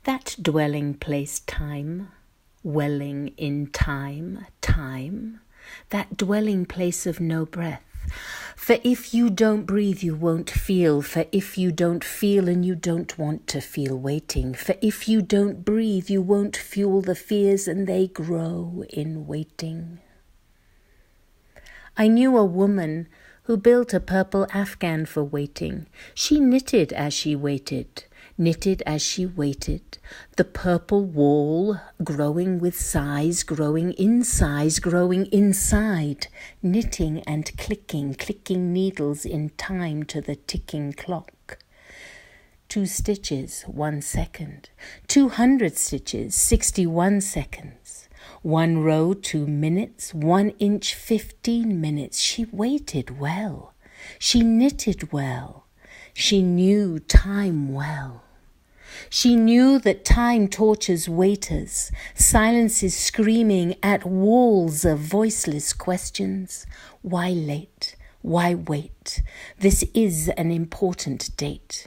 That dwelling place time, welling in time, time, that dwelling place of no breath. For if you don't breathe, you won't feel. For if you don't feel and you don't want to feel waiting. For if you don't breathe, you won't fuel the fears and they grow in waiting. I knew a woman who built a purple afghan for waiting. She knitted as she waited, knitted as she waited. The purple wall growing with size, growing in size, growing inside. Knitting and clicking, clicking needles in time to the ticking clock. 2 stitches, 1 second. 200 stitches, 61 seconds. 1 row, 2 minutes. 1 inch, 15 minutes. She waited well. She knitted well. She knew time well. She knew that time tortures waiters, silences screaming at walls of voiceless questions. Why late? Why wait? This is an important date.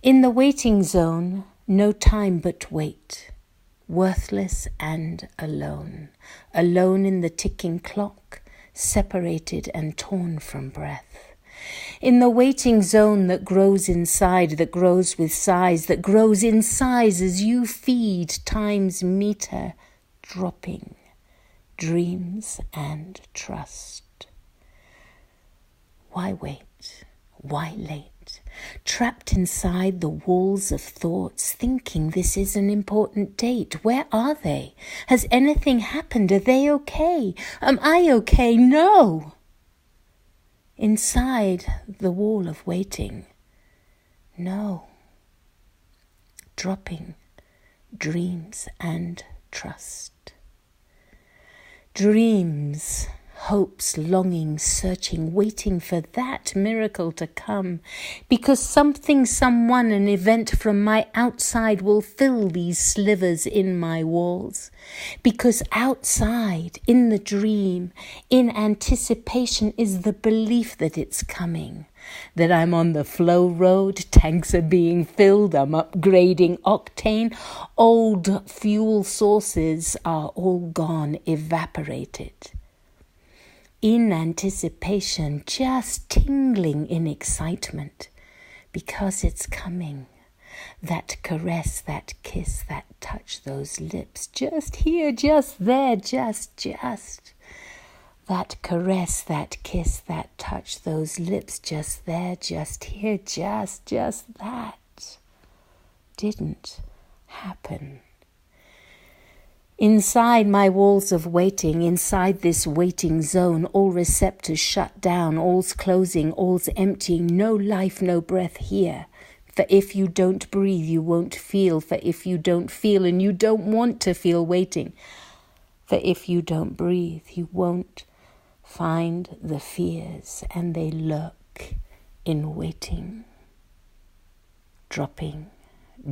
In the waiting zone, no time but wait. Worthless and alone. Alone in the ticking clock, separated and torn from breath. In the waiting zone that grows inside, that grows with size, that grows in size as you feed time's meter, dropping dreams and trust. Why wait? Why late? Trapped inside the walls of thoughts, thinking this is an important date. Where are they? Has anything happened? Are they okay? Am I okay? No! Inside the wall of waiting, no. Dropping dreams and trust. Dreams, hopes, longings, searching, waiting for that miracle to come. Because something, someone, an event from my outside will fill these slivers in my walls. Because outside, in the dream, in anticipation is the belief that it's coming. That I'm on the flow road, tanks are being filled, I'm upgrading octane. Old fuel sources are all gone, evaporated. In anticipation, just tingling in excitement, because it's coming. That caress, that kiss, that touch, those lips, just here, just there, just. That caress, that kiss, that touch, those lips, just there, just here, just that didn't happen. Inside my walls of waiting, inside this waiting zone, all receptors shut down, all's closing, all's emptying, no life, no breath here. For if you don't breathe, you won't feel. For if you don't feel and you don't want to feel waiting. For if you don't breathe, you won't find the fears, and they lurk in waiting. Dropping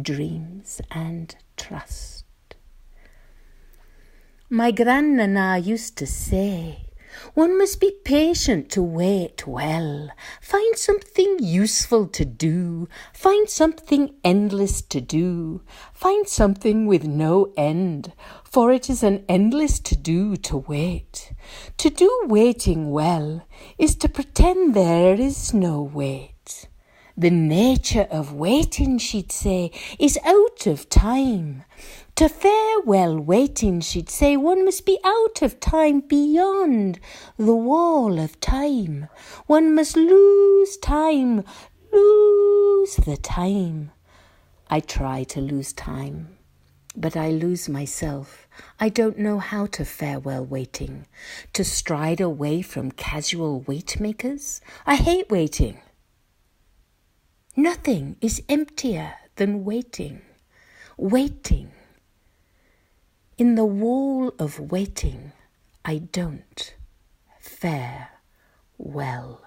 dreams and trust. My grandnana used to say, one must be patient to wait well. Find something useful to do. Find something endless to do. Find something with no end. For it is an endless to-do to wait. To do waiting well is to pretend there is no wait. The nature of waiting, she'd say, is out of time. To fare well waiting, she'd say, one must be out of time, beyond the wall of time. One must lose time, lose the time. I try to lose time, but I lose myself. I don't know how to fare well waiting, to stride away from casual wait makers. I hate waiting. Nothing is emptier than waiting. Waiting. In the wall of waiting, I don't fare well.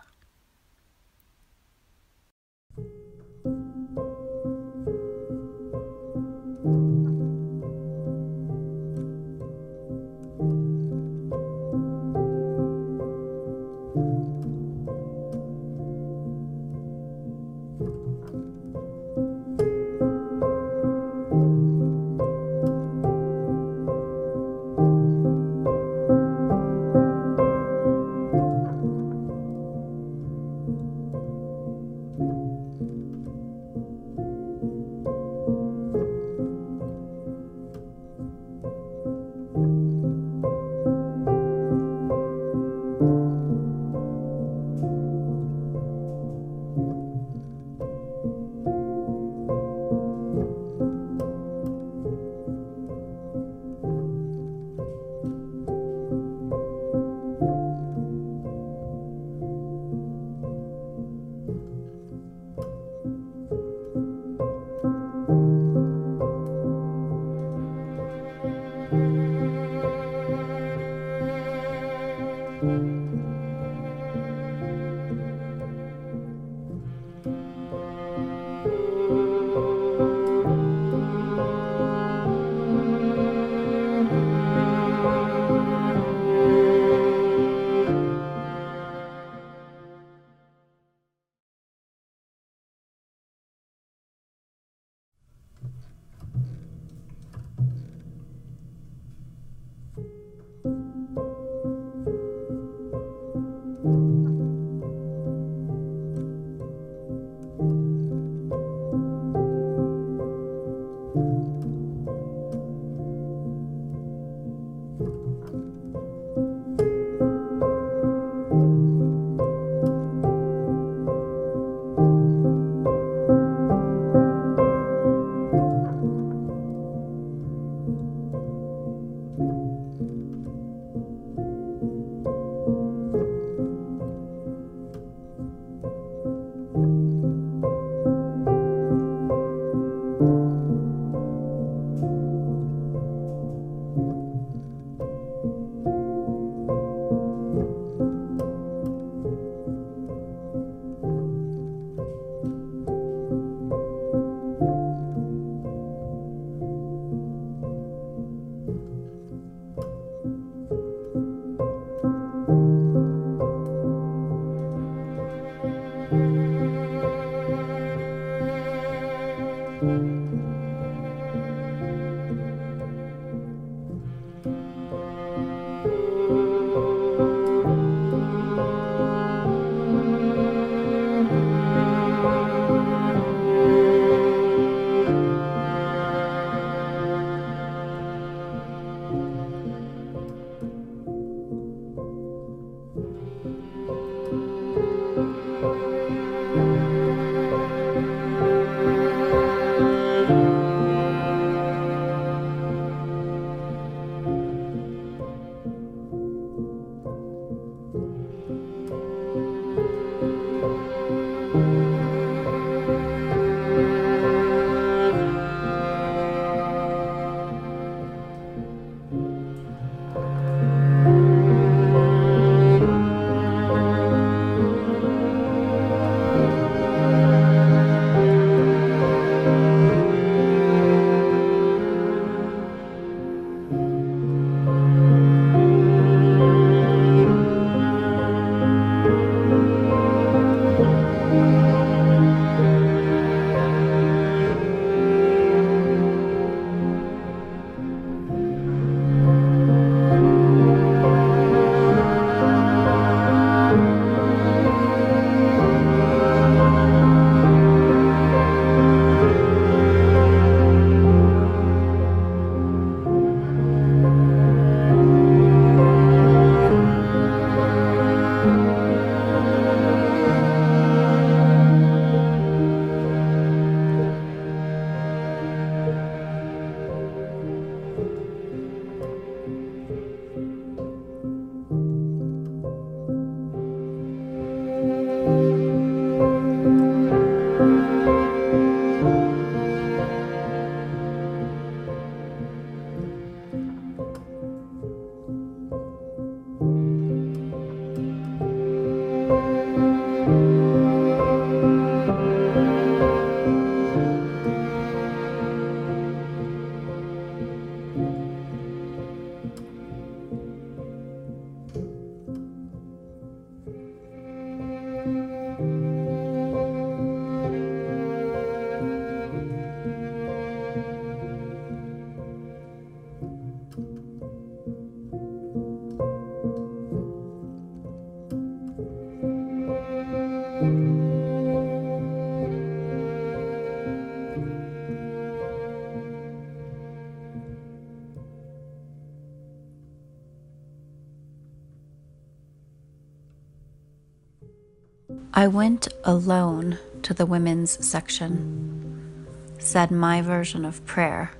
I went alone to the women's section, said my version of prayer,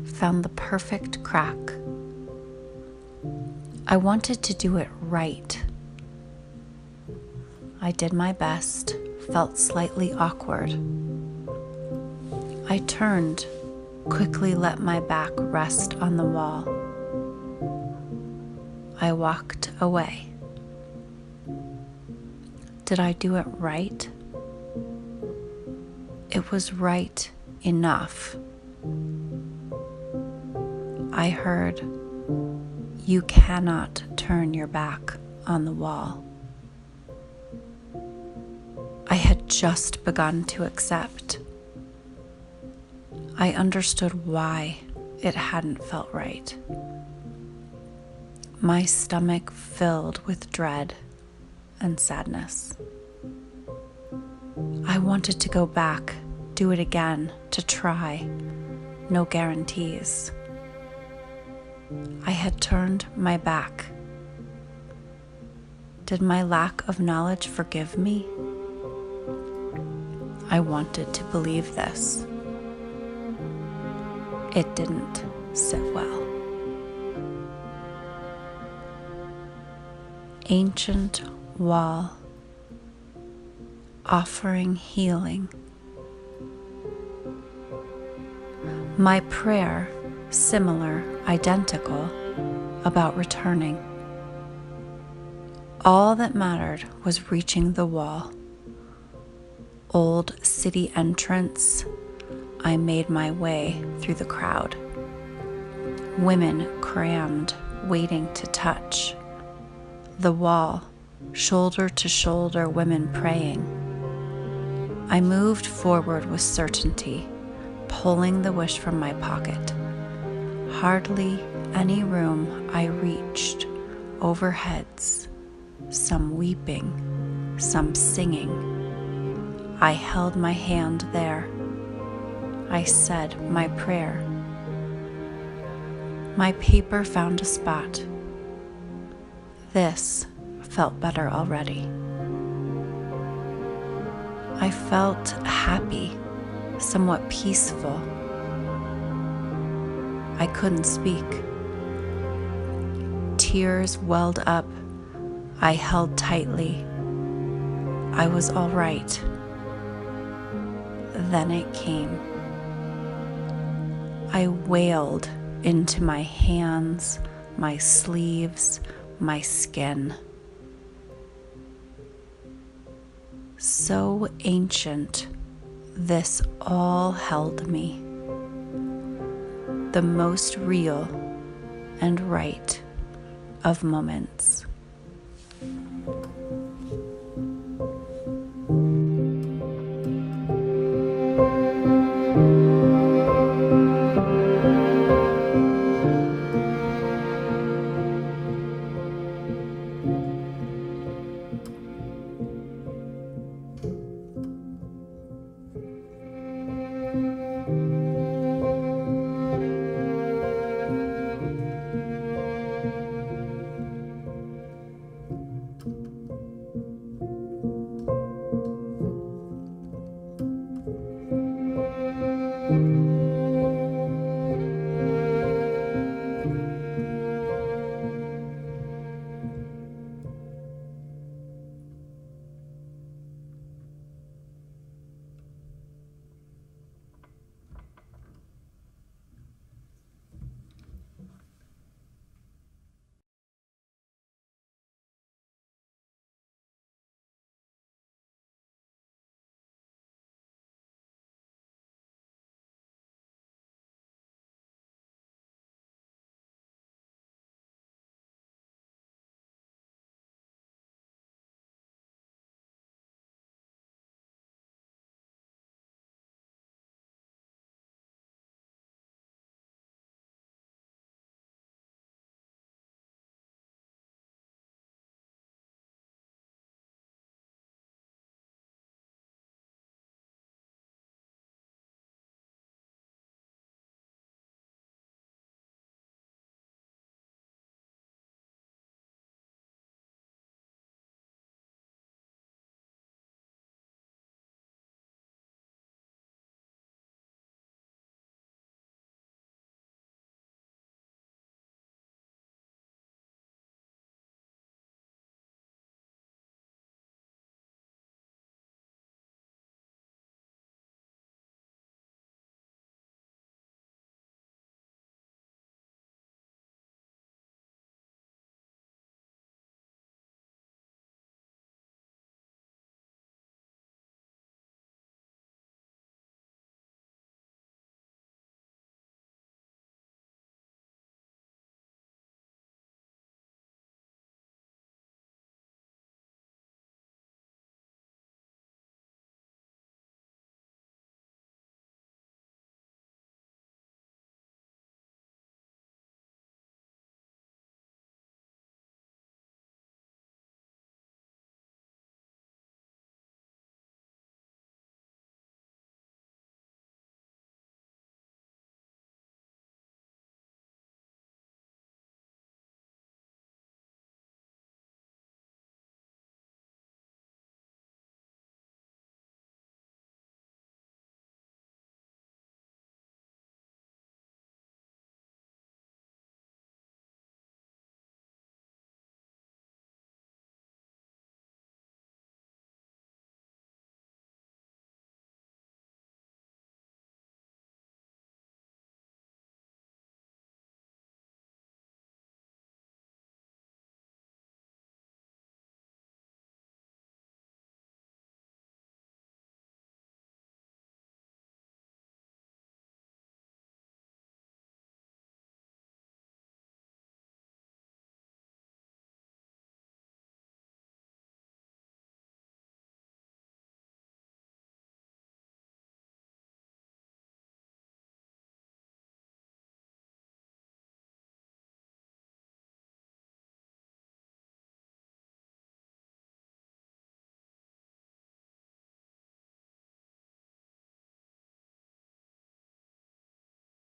found the perfect crack. I wanted to do it right. I did my best, felt slightly awkward. I turned, quickly let my back rest on the wall. I walked away. Did I do it right? It was right enough. I heard, "You cannot turn your back on the wall." I had just begun to accept. I understood why it hadn't felt right. My stomach filled with dread and sadness. I wanted to go back, do it again, to try. No guarantees. I had turned my back. Did my lack of knowledge forgive me? I wanted to believe this. It didn't sit well. Ancient wall, offering healing. My prayer, similar, identical, about returning. All that mattered was reaching the wall. Old city entrance, I made my way through the crowd. Women crammed, waiting to touch. The wall, shoulder to shoulder, women praying. I moved forward with certainty, pulling the wish from my pocket. Hardly any room I reached, overheads, some weeping, some singing. I held my hand there. I said my prayer. My paper found a spot. This felt better already. I felt happy, somewhat peaceful. I couldn't speak. Tears welled up. I held tightly. I was all right. Then it came. I wailed into my hands, my sleeves, my skin. So ancient, this all held me. The most real and right of moments.